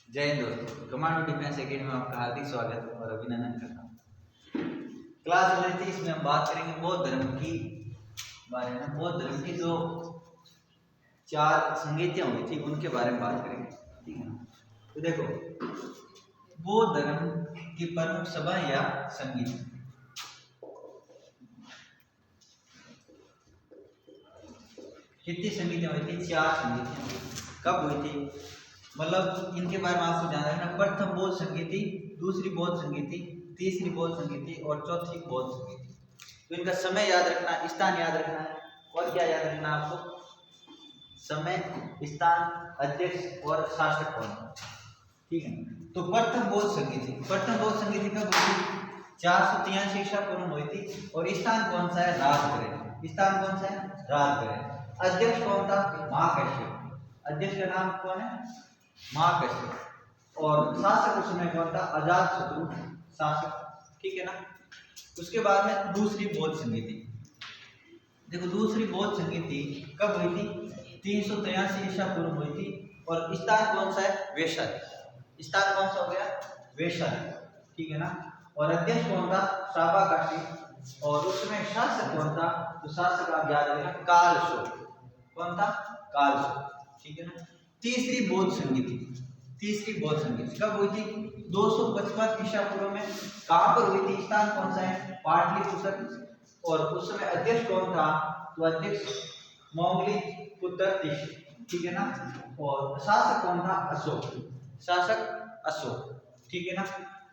जय हिंद दोस्तों, commando defence academy में आपका हार्दिक स्वागत और अभिनंदन करता हूँ। क्लास 11 इसमें हम बात करेंगे बौद्ध धर्म की बारे में। बौद्ध धर्म की जो 4 संगीतियाँ हुई थी उनके बारे में बात करेंगे, ठीक है ना। तो देखो, बौद्ध धर्म की प्रमुख सभा या संगीत कितनी संगीतियाँ हुई थी? 4 संगीतियाँ। कब हुई थी? मतलब इनके बारे में आपको जानना है ना। प्रथम बौद्ध संगीति, दूसरी बौद्ध संगीति, तीसरी बौद्ध संगीति और चौथी बौद्ध संगीति। तो इनका समय याद रखना, स्थान याद रखना है और क्या याद रखना आपको? समय, स्थान, अध्यक्ष और शासक कौन, ठीक है। तो प्रथम बौद्ध संगीति कब हुई थी? 483 ईसा पूर्व हुई थी। और स्थान कौन सा है? राजगृह। स्थान कौन सा है? राजगृह। अध्यक्ष कौन था? महाकश्यप। अध्यक्ष का नाम कौन है? महाकश्यप। और शासक उस समय कौन था? अजातशत्रु शासक, ठीक है ना। उसके बाद में दूसरी बौद्ध संगीति। देखो, दूसरी बौद्ध संगीति कब हुई थी? 383 ईसा पूर्व हुई थी। और स्थान कौन सा है? वैशाली। स्थान कौन सा हो गया? वैशाली, ठीक है ना। और अध्यक्ष कौन था? साबाकाशी। और उसमें शासक कौन था? तो शासक आप याद रखना, कालशोक। कौन था? कालशोक, ठीक है ना। तीसरी बौद्ध संगीति कब हुई थी? 255 ईसा पूर्व में। कहां पर हुई थी? स्थान कौन सा है? पाटलिपुत्र। और उस समय अध्यक्ष कौन था? तो अध्यक्ष मौलिकपुत्र तिष्य, ठीक है ना। और शासक कौन था? अशोक, ठीक है ना।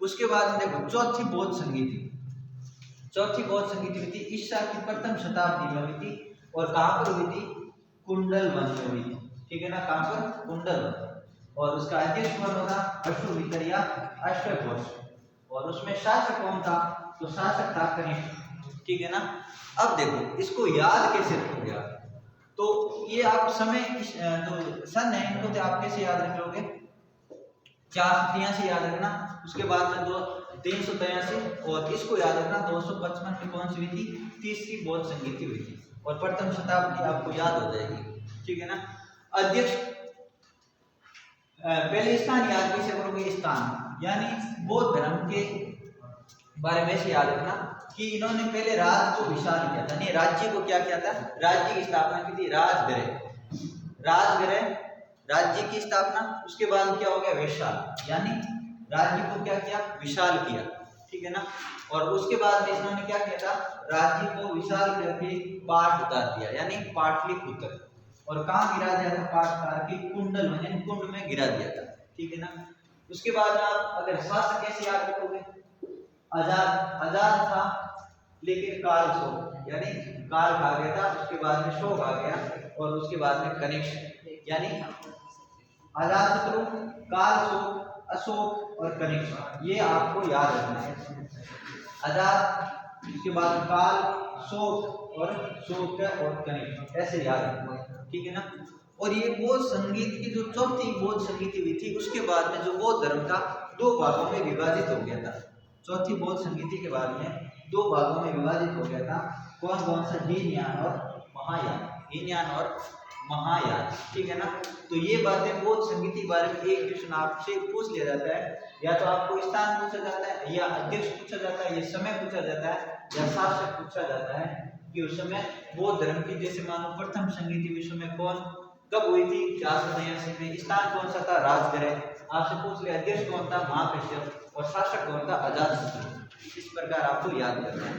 उसके बाद में देखो, चौथी बौद्ध संगीति हुई थी ईसा की प्रथम शताब्दी में हुई थी। और कहां पर हुई थी? कुंडल वन में हुई थी, ठीक है ना। कहां पर? कुंडल वन। और उसका अध्यक्ष कौन होगा? अश्ववितर या अश्वघोष। और उसमें शासक कौन था? तो शासक था कनिष्क, ठीक है ना। अब देखो, इसको याद कैसे रखोगे आप? तो ये आप समय जो सन है इनको तो आप कैसे याद रख लोगे? 483 याद रखना। उसके बाद में 383 और इसको याद रखना 255 में कौन सी हुई थी? तीसरी बौद्ध संगीति हुई थी। और प्रथम शताब्दी आपको याद हो जाएगी, ठीक है ना। अध्यक्ष पहले स्थान याद कैसे करोगे? स्थान यानी बौद्ध धर्म के बारे में से याद रखना कि इन्होंने पहले राज्य को विशाल किया था, नहीं राज्य को क्या किया था? राज्य की स्थापना की थी। राजगृह राज्य की स्थापना। उसके बाद क्या हो गया? विशाल, यानी राज्य को क्या किया? विशाल किया, ठीक है ना। और उसके बाद में इन्होंने क्या किया था? राज्य को विशाल करके पाट उतार दिया, यानी पाटलिपुत्र। और कहाँ गिरा दिया था? पाट उतार के कुंडल में, कुंड में गिरा दिया था, ठीक है ना। उसके बाद आप अगर शासक कैसे याद रखोगे? आजाद था, लेकिन काल शोक, यानी काल खा गया था। उसके बाद में शोक आ गया। और उसके बाद में कनिष्क, यानी अजातशत्रु, काल शोक, अशोक और कनिष्क, ये आपको याद रखना है। आजाद, उसके बाद काल, शोक और कनिष्क, ऐसे याद रखना, ठीक है ना। और ये बौद्ध संगीत की जो चौथी बौद्ध संगीति हुई थी, उसके बाद में जो बौद्ध धर्म था 2 भागों में विभाजित हो गया था। चौथी बौद्ध संगीति के बाद में 2 भागों में विभाजित हो गया था। कौन कौन सा? हीनयान और महायान, ठीक है ना। तो ये बातें बौद्ध संगीति के बारे में एक क्वेश्चन आपसे पूछ लिया जाता है, या तो आपको स्थान पूछा जाता है, या अध्यक्ष पूछा जाता है, या समय पूछा जाता है, या शासक पूछा जाता है कि उस समय बौद्ध धर्म की जैसे मानो प्रथम संगीति विश्व में कब हुई थी? 483 में। स्थान कौन सा था? राजगृह। आपसे पूछ लिया अध्यक्ष कौन था? महाकश्यप। और शासक कौन था? अजातशत्रु। इस प्रकार आपको याद करना है।